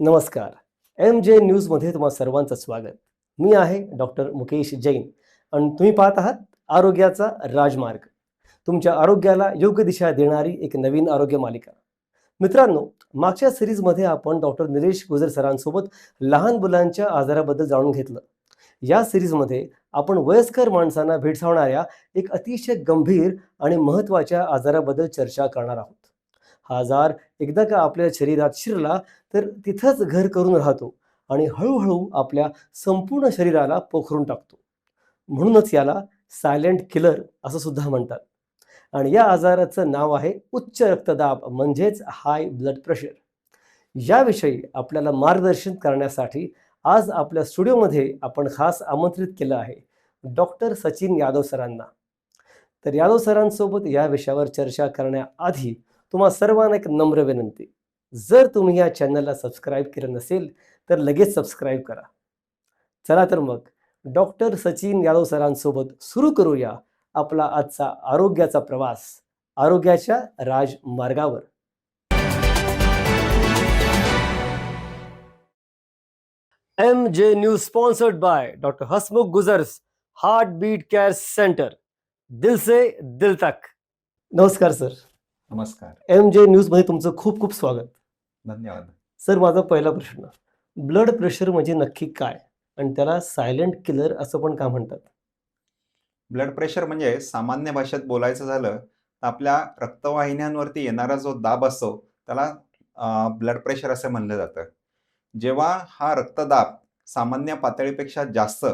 नमस्कार. MJ न्यूजमध्ये तुम्हा सर्वांचं स्वागत. मी आहे डॉक्टर मुकेश जैन आणि तुम्ही पाहत आहात आरोग्याचा राजमार्ग. तुमच्या आरोग्याला योग्य दिशा देणारी एक नवीन आरोग्य मालिका. मित्रांनो, मागच्या सिरीजमध्ये आपण डॉक्टर निलेश गुजर सरांसोबत लहान मुलांच्या आजाराबद्दल जाणून घेतलं. या सिरीजमध्ये आपण वयस्कर माणसांना भेडसावणाऱ्या एक अतिशय गंभीर आणि महत्त्वाच्या आजाराबद्दल चर्चा करणार आहोत. हा आजार एकदा का आपल्या शरीरात शिरला तर तिथंच घर करून राहतो आणि हळूहळू आपल्या संपूर्ण शरीराला पोखरून टाकतो. म्हणूनच याला सायलेंट किलर असं सुद्धा म्हणतात. आणि या आजाराचं नाव आहे उच्च रक्तदाब म्हणजेच हाय ब्लड प्रेशर. याविषयी आपल्याला मार्गदर्शन करण्यासाठी आज आपल्या स्टुडिओमध्ये आपण खास आमंत्रित केलं आहे डॉक्टर सचिन यादव सरांना. तर यादव सरांसोबत या विषयावर चर्चा करण्याआधी तुम्हा सर्वांना एक नम्र विनंती, जर तुम्ही या चॅनलला सबस्क्राईब केलं नसेल तर लगेच सबस्क्राईब करा. चला तर मग डॉक्टर सचिन यादव सरांसोबत सुरू करूया आपला आजचा आरोग्याचा प्रवास आरोग्याच्या राजमार्गावर. MJ news sponsored by doctor Hasmukh Gujars heart beat care centre, दिल से दिल तक. नमस्कार सर. नमस्कार. MJ न्यूजमध्ये तुमचं खूप खूप स्वागत. धन्यवाद. सर, माझा पहिला प्रश्न, ब्लड प्रेशर म्हणजे नक्की काय आणि त्याला सायलेंट किलर असं पण का म्हणतात? ब्लड प्रेशर म्हणजे सामान्य भाषेत बोलायचं झालं तर आपल्या रक्तवाहिन्यांवरती येणारा जो दाब असतो त्याला ब्लड प्रेशर असे म्हणलं जातं. जेव्हा हा रक्तदाब सामान्य पातळीपेक्षा जास्त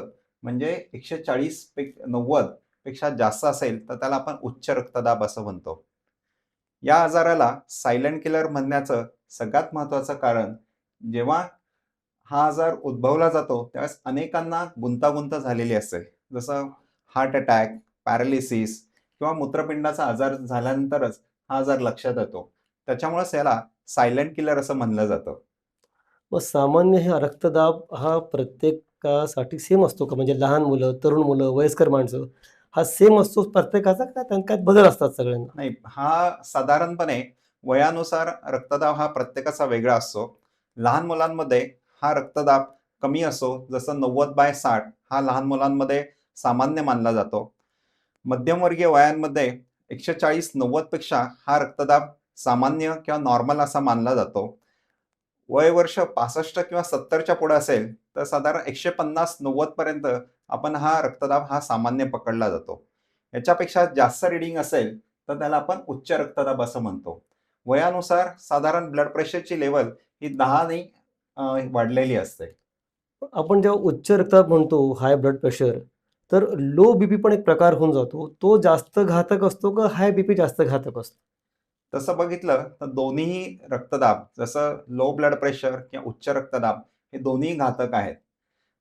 म्हणजे 140 90 पेक्षा जास्त असेल तर त्याला आपण उच्च रक्तदाब असं म्हणतो. या आजाराला सायलेंट किलर म्हणण्याचं सगळ्यात महत्त्वाचं कारण, जेव्हा हा आजार उद्भवला जातो त्यावेळेस अनेकांना गुंतागुंत झालेली असते. जसं हार्ट अटॅक, पॅरालिसिस किंवा मूत्रपिंडाचा आजार झाल्यानंतरच हा आजार लक्षात येतो. त्याच्यामुळेच याला सायलेंट किलर असं म्हणलं जातं. मग सामान्य हा रक्तदाब हा प्रत्येकासाठी सेम असतो का? म्हणजे लहान मुलं, तरुण मुलं, वयस्कर माणसं हा सेम असतो प्रत्येकाचा का त्यात बदल असतात सगळ्यांना? नाही, हा साधारणपणे वयानुसार रक्तदाब हा प्रत्येकाचा वेगळा असतो. लहान मुलांमध्ये हा रक्तदाब कमी असो, जसं 90/60 हा लहान मुलांमध्ये सामान्य मानला जातो. मध्यमवर्गीय वयांमध्ये 140-90 पेक्षा हा रक्तदाब सामान्य किंवा नॉर्मल असा मानला जातो. वय वर्ष 65 किंवा 70च्या पुढे असेल तर साधारण 150-90 पर्यंत आपण हा रक्तदाब हा सामान्य पकडला जातो. याच्यापेक्षा जास्त रिडिंग असेल तर त्याला आपण उच्च रक्तदाब असं म्हणतो. वयानुसार साधारण ब्लड प्रेशरची लेवल ही 10 ने वाढलेली असते. आपण जेव्हा उच्च रक्तदाब म्हणतो, हाय ब्लड प्रेशर, तर लो बीपी पण एक प्रकार होऊन जातो. तो जास्त घातक असतो का हाय बीपी जास्त घातक असतो? तसं बघितलं तर दोन्हीही रक्तदाब, जसं लो ब्लड प्रेशर किंवा उच्च रक्तदाब, हे दोन्ही घातक आहेत.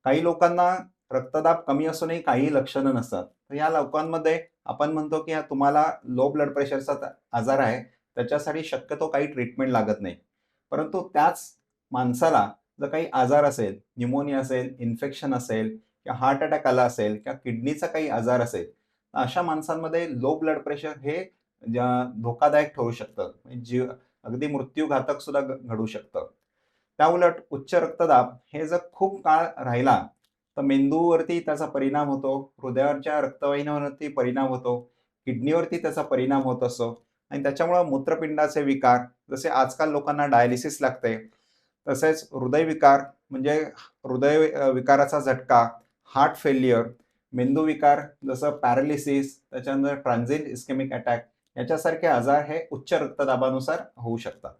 काही लोकांना रक्तदाब कमी असूनही काही लक्षणं नसतात. तर या लोकांमध्ये आपण म्हणतो की तुम्हाला लो ब्लड प्रेशरचा आजार आहे, त्याच्यासाठी शक्यतो काही ट्रीटमेंट लागत नाही. परंतु त्याच माणसाला जर काही आजार असेल, न्यूमोनिया असेल, इन्फेक्शन असेल किंवा हार्ट अटॅक आला असेल किंवा किडनीचा काही आजार असेल, तर अशा माणसांमध्ये लो ब्लड प्रेशर हे धोकादायक ठरू शकतं. जीव अगदी मृत्यूघातक सुद्धा घडू शकतं. त्याउलट उच्च रक्तदाब हे जर खूप काळ राहिला तर मेंदूवरती त्याचा परिणाम होतो, हृदयाच्या रक्तवाहिन्यांवरती परिणाम होतो, किडनीवरती त्याचा परिणाम होत असतो आणि त्याच्यामुळे मूत्रपिंडाचे विकार, जसे आजकाल लोकांना डायलिसिस लागते, तसेच हृदयविकार म्हणजे विकाराचा झटका, हार्ट फेल्युअर, मेंदूविकार जसं पॅरालिसिस, त्याच्यानंतर ट्रान्झिएंट इस्केमिक अटॅक याच्यासारखे आजार हे उच्च रक्तदाबानुसार होऊ शकतात.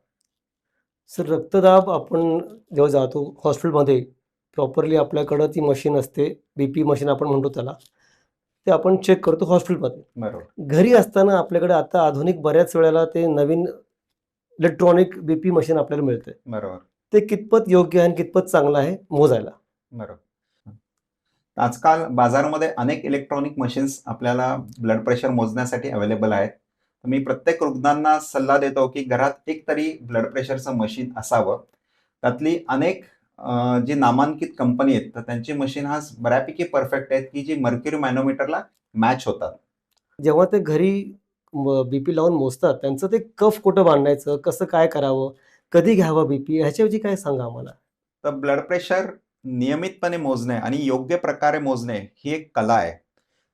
सर, रक्तदाब आपण जेव्हा जातो हॉस्पिटलमध्ये, प्रॉपरली आपल्याकडं ती मशीन असते, बीपी मशीन आपण म्हणतो त्याला. ते आपण चेक करतो हॉस्पिटलमध्ये. बरोबर. घरी असताना आपल्याकडे आता आधुनिक बऱ्याच वेळेला ते नवीन इलेक्ट्रॉनिक बीपी मशीन आपल्याला मिळते. बरोबर. ते कितपत योग्य आहे आणि कितपत चांगलं आहे मोजायला? बरोबर. आजकाल बाजारामध्ये अनेक इलेक्ट्रॉनिक मशीन्स आपल्याला ब्लड प्रेशर मोजण्यासाठी अवेलेबल आहेत. मी प्रत्येक रुग्णांना सल्ला देतो की घरात एक तरी ब्लड प्रेशरचं मशीन असावं. त्यातली अनेक जी नामांकित कंपनी आहेत तर त्यांची मशीन हा बऱ्यापैकी परफेक्ट आहेत की जी मर्क्युरी मॅनोमीटरला मॅच होतात. जेव्हा ते घरी बीपी लावून मोजतात, त्यांचं ते कफ कुठं बांधायचं, कसं काय करावं, कधी घ्यावा बीपी ह्याच्याऐवजी काय सांगा आम्हाला? तर ब्लड प्रेशर नियमितपणे मोजणे आणि योग्य प्रकारे मोजणे ही एक कला आहे.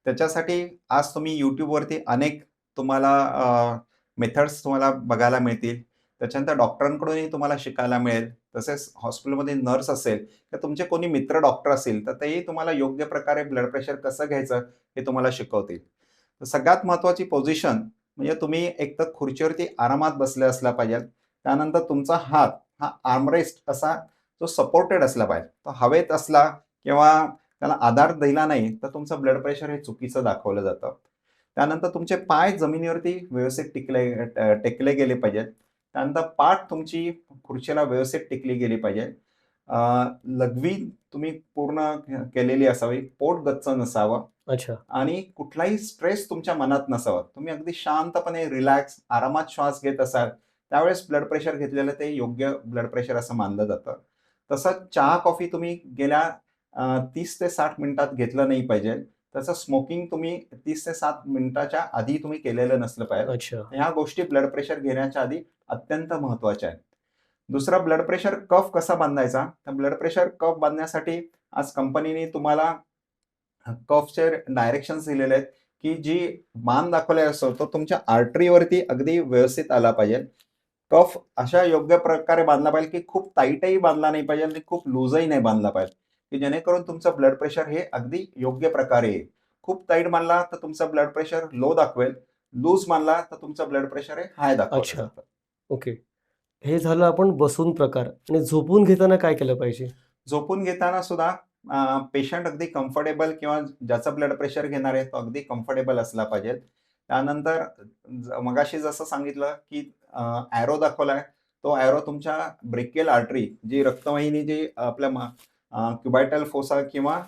त्याच्यासाठी आज तुम्ही YouTubeवरती अनेक तुम्हाला मेथड्स तुम्हाला बघायला मिळतील. त्याच्यानंतर डॉक्टरांकडूनही तुम्हाला शिकायला मिळेल. तसेच हॉस्पिटलमध्ये नर्स असेल, तर तुमचे कोणी मित्र डॉक्टर असतील, तर तेही तुम्हाला योग्य प्रकारे ब्लड प्रेशर कसं घ्यायचं हे तुम्हाला शिकवतील. तर सगळ्यात महत्त्वाची पोझिशन म्हणजे तुम्ही एकतर खुर्चीवरती आरामात बसले असला पाहिजे. त्यानंतर तुमचा हात हा आर्मरेस्ट असा तो सपोर्टेड असला पाहिजे. तो हवेत असला किंवा त्याला आधार दिला नाही, तर तुमचं ब्लड प्रेशर हे चुकीचं दाखवलं जातं. त्यानंतर तुमचे पाय जमिनीवरती व्यवस्थित टेकले गेले पाहिजेत. त्यानंतर पाठ तुमची खुर्चीला व्यवस्थित टेकली गेली पाहिजे. लघवी तुम्ही पूर्ण केलेली असावी. पोट गच्च नसावं अच्छा. आणि कुठलाही स्ट्रेस तुमच्या मनात नसावा. तुम्ही अगदी शांतपणे रिलॅक्स, आरामात श्वास घेत असाल, त्यावेळेस ब्लड प्रेशर घेतलेलं ते योग्य ब्लड प्रेशर असं मानलं जातं. तसंच चहा, कॉफी तुम्ही गेल्या 30 ते 60 मिनिटात घेतलं नाही पाहिजे. तसं स्मोकिंग तुम्ही 30 ते 7 मिनिटाच्या आधी तुम्ही केलेलं नसलं पाहिजे. अच्छा. ह्या गोष्टी ब्लड प्रेशर घेण्याच्या आधी अत्यंत महत्त्वाच्या आहेत. दुसरा ब्लड प्रेशर कर्व्ह कसा बांधायचा? तर ब्लड प्रेशर कर्व्ह बांधण्यासाठी आज कंपनीने तुम्हाला कर्व्हचे डायरेक्शन्स दिलेले आहेत, की जी मान दाखवलेला असतो तो तुमच्या आर्टरीवरती अगदी व्यवस्थित आला पाहिजे. कर्व्ह अशा योग्य प्रकारे बांधला पाहिजे, की खूप टाईटही बांधला नाही पाहिजे आणि खूप लूजही नाही बांधला पाहिजे, की जेणेकरून तुमचं ब्लड प्रेशर हे अगदी योग्य प्रकारे येईल. खूप टाईट बांधला तर तुमचं ब्लड प्रेशर लो दाखवेल. लूज बांधला तर तुमचं ब्लड प्रेशर हे हाय दाखवलं अच्छा. जातं. ओके. हे झालं आपण बसून प्रकार आणि झोपून घेताना काय केलं पाहिजे? झोपून घेताना सुद्धा पेशंट अगदी कम्फर्टेबल किंवा ज्याचा ब्लड प्रेशर घेणार आहे तो अगदी कम्फर्टेबल असला पाहिजे. त्यानंतर मगाशी जसं सांगितलं, की एरो दाखवलाय, तो एरो तुमच्या ब्रेकियल आर्टरी जी रक्तवाहिनी जी आपल्या क्युबायटल फोसा किंवा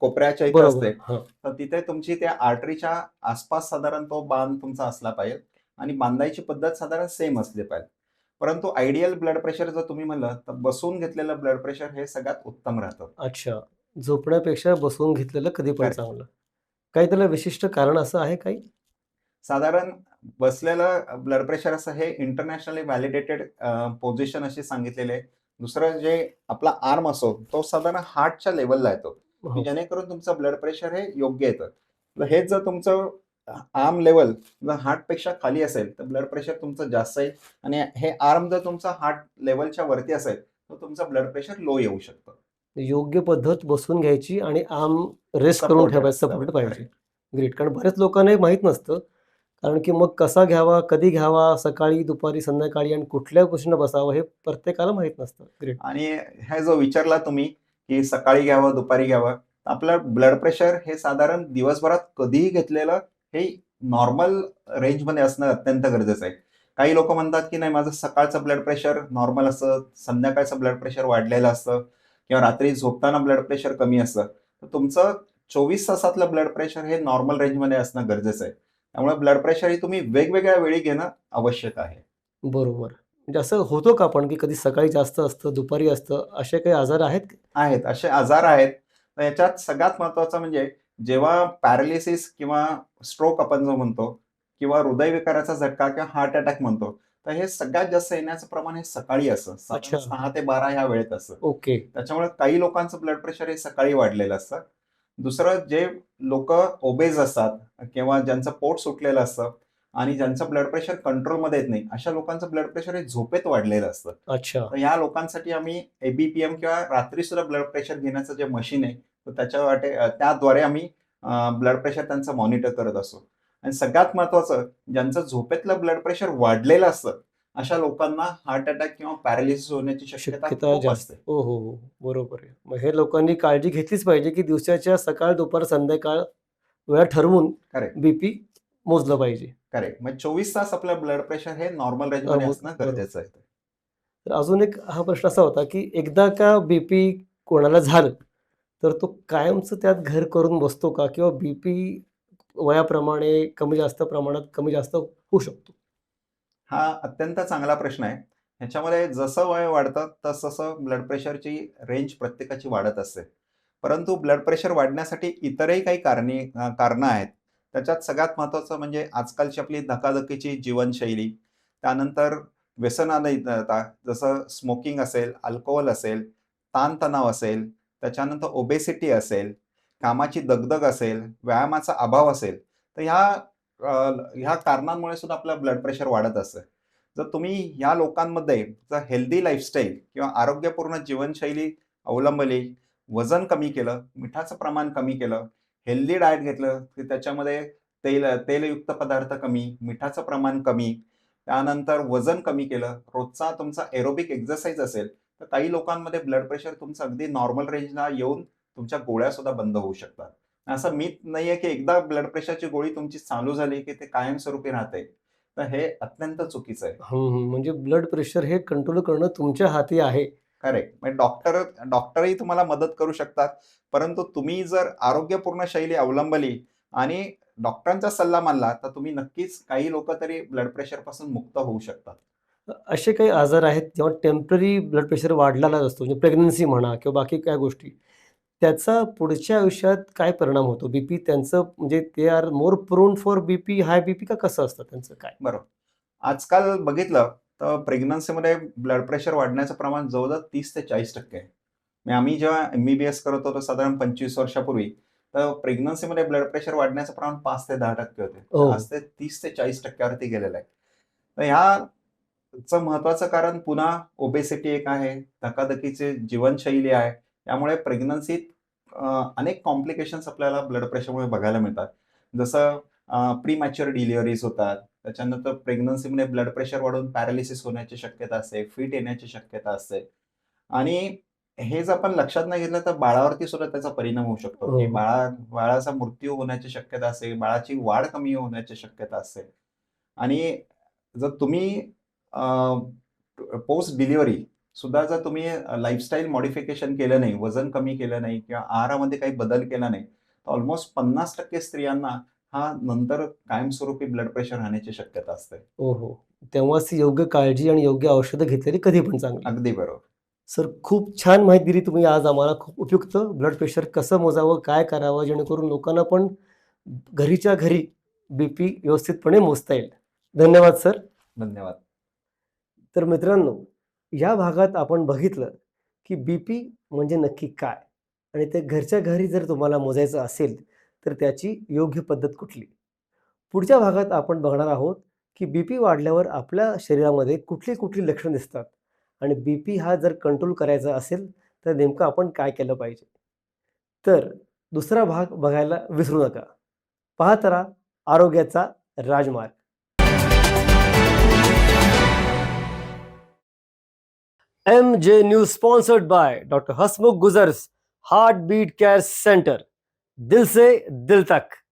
कोपऱ्याच्या इथे बरोबर. असते, हां. तर तिथे तुमची त्या आर्टरीच्या आसपास साधारण तो बांध तुमचा असला पाहिजे आणि बांधायची पद्धत साधारण सेम असली पाहिजे. परंतु आयडियल ब्लड प्रेशर जर तुम्ही म्हणलं, तर बसून घेतलेलं ब्लड प्रेशर हे सगळ्यात उत्तम राहतं. अच्छा. झोपण्यापेक्षा बसून घेतलेलं कधी पण करेक्ट. चांगलं. काही त्याला विशिष्ट कारण असं आहे काही? साधारण बसलेलं ब्लड प्रेशर असं हे इंटरनॅशनली व्हॅलिडेटेड पोझिशन अशी सांगितलेली आहे. दुसरं जे आपला आर्म असतो, तो साधारण हार्टच्या लेव्हलला येतो, की हो. जेणेकरून तुमचं ब्लड प्रेशर हे योग्य येतं. तर हेच जर तुमचं आर्म लेव्हल जर हार्टपेक्षा खाली असेल, तर ब्लड प्रेशर तुमचं जास्त आहे आणि हे आर्म जर तुमचं हार्ट लेव्हलच्या वरती असेल, तर तुमचं ब्लड प्रेशर लो येऊ शकतं. योग्य पद्धत बसून घ्यायची आणि रेस्ट करून सपोर्टेड ठेवायचं, सपोर्ट पाहिजे. करेक्ट. ग्रेट. कारण बऱ्याच लोकांना हे माहीत नसतं. कारण की मग कसा घ्यावा, कधी घ्यावा, सकाळी, दुपारी, संध्याकाळी आणि कुठल्या गोष्टीनं बसावं हे प्रत्येकाला माहीत नसतं. ग्रेट. आणि हे जो विचारला तुम्ही, की सकाळी घ्यावं, दुपारी घ्यावं. आपलं ब्लड प्रेशर हे साधारण दिवसभरात कधीही घेतलेलं हे नॉर्मल रेंजमध्ये असणं अत्यंत गरजेचं आहे. काही लोकं म्हणतात, की नाही माझं सकाळचं ब्लड प्रेशर नॉर्मल असतं, संध्याकाळचं ब्लड प्रेशर वाढलेलं असतं किंवा रात्री झोपताना ब्लड प्रेशर कमी असतं. तर तुमचं 24 तासातलं ब्लड प्रेशर हे नॉर्मल रेंजमध्ये असणं गरजेचं आहे. त्यामुळे ब्लड प्रेशर हे तुम्ही वेगवेगळ्या वेळी घेणं आवश्यक आहे. बरोबर. म्हणजे असं होतं का पण, की कधी सकाळी जास्त असतं, दुपारी असतं, असे काही आजार आहेत? आहेत, असे आजार आहेत. तर याच्यात सगळ्यात महत्त्वाचं म्हणजे जेव्हा पॅरालिसिस किंवा स्ट्रोक आपण जो म्हणतो किंवा हृदयविकाराचा झटका किंवा हार्ट अटॅक म्हणतो, तर हे सगळ्यात जास्त येण्याचं प्रमाण हे सकाळी असतं. साधारण अच्छा. 6 ते 12 ह्या वेळेत असतं. ओके. त्याच्यामुळे काही लोकांचं ब्लड प्रेशर हे सकाळी वाढलेलं असतं. दुसरं जे लोकं ओबेज असतात किंवा ज्यांचं पोट सुटलेलं असतं आणि ज्यांचं ब्लड प्रेशर कंट्रोलमध्ये येत नाही, अशा लोकांचं ब्लड प्रेशर हे झोपेत वाढलेलं असतं. अच्छा. तर ह्या लोकांसाठी आम्ही एबीपीएम किंवा रात्री सुद्धा ब्लड प्रेशर घेण्याचं जे मशीन आहे, तर त्याद्वारे आम्ही ब्लड प्रेशर त्यांचं मॉनिटर करत असतो. आणि सगळ्यात महत्त्वाचं ज्यांचं झोपेतलं ब्लड प्रेशर वाढलेलं असतं, अशा लोकांना हार्ट अटॅक किंवा पॅरालिसिस होण्याची शक्यता शक्यता खूप जास्त. असते. हो, हो, हो. बरोबर आहे. मग हे लोकांनी काळजी घेतलीच पाहिजे, की दिवसाच्या सकाळ, दुपार, संध्याकाळ वेळा ठरवून करेक्ट, बीपी मोजलं पाहिजे. करेक्ट. मग 24 तास आपलं ब्लड प्रेशर हे नॉर्मल रेंजमध्ये असणं बरोबर. गरजेचं आहे. तर अजून एक हा प्रश्न असा होता, की एकदा का बीपी कोणाला झालं, तर तो कायमचं त्यात घर करून बसतो का? किंवा बीपी वयाप्रमाणे कमी जास्त प्रमाणात कमी जास्त होऊ शकतो? हा अत्यंत चांगला प्रश्न आहे. ह्याच्यामध्ये जसं वय वाढतं तसं ब्लड प्रेशरची रेंज प्रत्येकाची वाढत असते. परंतु ब्लड प्रेशर वाढण्यासाठी इतरही काही कारणं आहेत. त्याच्यात सगळ्यात महत्त्वाचं म्हणजे आजकालची आपली धकाधकीची जीवनशैली. त्यानंतर व्यसनाधीनता जसं स्मोकिंग असेल, अल्कोहोल असेल, ताणतणाव असेल, त्याच्यानंतर ओबेसिटी असेल, कामाची दगदग असेल, व्यायामाचा अभाव असेल, तर ह्या कारणांमुळे सुद्धा आपलं ब्लड प्रेशर वाढत असतं. जर तुम्ही ह्या लोकांमध्ये जर हेल्दी लाईफस्टाईल किंवा आरोग्यपूर्ण जीवनशैली अवलंबली, वजन कमी केलं, मिठाचं प्रमाण कमी केलं, हेल्दी डाएट घेतलं, की त्याच्यामध्ये तेलयुक्त पदार्थ कमी, मिठाचं प्रमाण कमी, त्यानंतर वजन कमी केलं, रोजचा तुमचा एरोबिक एक्सरसाइज असेल, तर काही लोकांमध्ये ब्लड प्रेशर तुमचं अगदी नॉर्मल रेंजला येऊन तुमच्या गोळ्या सुद्धा बंद होऊ शकतात. असं मिथ नाहीये की एकदा ब्लड प्रेशरची गोळी तुमची चालू झाली की ते कायमस्वरूपी राहते. तर हे अत्यंत चुकीचं आहे. म्हणजे ब्लड प्रेशर हे कंट्रोल करणं तुमच्या हाती आहे. करेक्ट. म्हणजे डॉक्टरही तुम्हाला मदत करू शकतात. परंतु तुम्ही जर आरोग्यपूर्ण शैली अवलंबली आणि डॉक्टरांचा सल्ला मानला, तर तुम्ही नक्कीच काही लोकं तरी ब्लड प्रेशरपासून मुक्त होऊ शकतात. असे काही आजार आहेत जेव्हा टेम्पररी ब्लड प्रेशर वाढलेलाच असतो, म्हणजे प्रेग्नन्सी म्हणा किंवा बाकी काय गोष्टी. त्याचा पुढच्या आयुष्यात काय परिणाम होतो? बीपी त्यांचं म्हणजे ते are more prone for BP, high BP का कसं असतं त्यांचं काय? बरोबर. आजकाल बघितलं तर प्रेग्नन्सीमध्ये ब्लड प्रेशर वाढण्याचं प्रमाण जवळ-जवळ 30 ते 40% आहे. म्हणजे आम्ही जेव्हा एम-बी-बी-एस करत होतो साधारण 25 वर्षापूर्वी, तर प्रेग्नन्सीमध्ये ब्लड प्रेशर वाढण्याचं प्रमाण 5 ते 10% होते. हो. आज ते 30 ते 40% वरती गेलेलं आहे. तर ह्याचं महत्त्वाचं कारण पुन्हा ओबेसिटी एक आहे, धकाधकीची जीवनशैली आहे. त्यामुळे प्रेग्नन्सीत अनेक कॉम्प्लिकेशन्स आपल्याला ब्लड प्रेशरमुळे बघायला मिळतात. जसं प्रीमॅच्युअर डिलिव्हरीज होतात. त्याच्यानंतर प्रेग्नन्सीमध्ये ब्लड प्रेशर वाढून पॅरालिसिस होण्याची शक्यता असते, फिट येण्याची शक्यता असते आणि हे जर आपण लक्षात नाही घेतलं तर बाळावरती सुद्धा त्याचा परिणाम होऊ शकतो, हो, की हो. बाळाचा मृत्यू होण्याची शक्यता असते, बाळाची वाढ कमी होण्याची शक्यता असते. आणि जर तुम्ही पोस्ट डिलिव्हरी सुद्धा जर तुम्ही लाईफस्टाईल मॉडिफिकेशन केलं नाही, वजन कमी केलं नाही किंवा आहारामध्ये काही बदल केला नाही, तर ऑलमोस्ट 50% स्त्रियांना हा नंतर कायमस्वरूपी ब्लड प्रेशर राहण्याची शक्यता असते. हो, हो. तेव्हाच योग्य काळजी आणि योग्य औषधं घेतलेली कधी पण चांगली. अगदी बरोबर. सर खूप छान माहिती दिली तुम्ही आज आम्हाला. खूप उपयुक्त ब्लड प्रेशर कसं मोजावं, काय करावं जेणेकरून लोकांना पण घरीच्या घरी बीपी व्यवस्थितपणे मोजता येईल. धन्यवाद सर. धन्यवाद. तर मित्रांनो, या भागात आपण बघितलं, की बीपी म्हणजे नक्की काय? आणि ते घरच्या घरी जर तुम्हाला मोजायचं असेल, तर त्याची योग्य पद्धत कुठली? पुढच्या भागात आपण बघणार आहोत, की बीपी वाढल्यावर आपल्या शरीरामध्ये कुठली-कुठली लक्षणं दिसतात आणि बीपी हा जर कंट्रोल करायचा असेल, तर नेमकं आपण काय केलं पाहिजे? तर दुसरा भाग बघायला विसरू नका. पाहत राहा आरोग्याचा राजमार्ग. MJ News sponsored by Dr. Hasmukh Guzar's Heartbeat Care Center. दिल से दिल तक.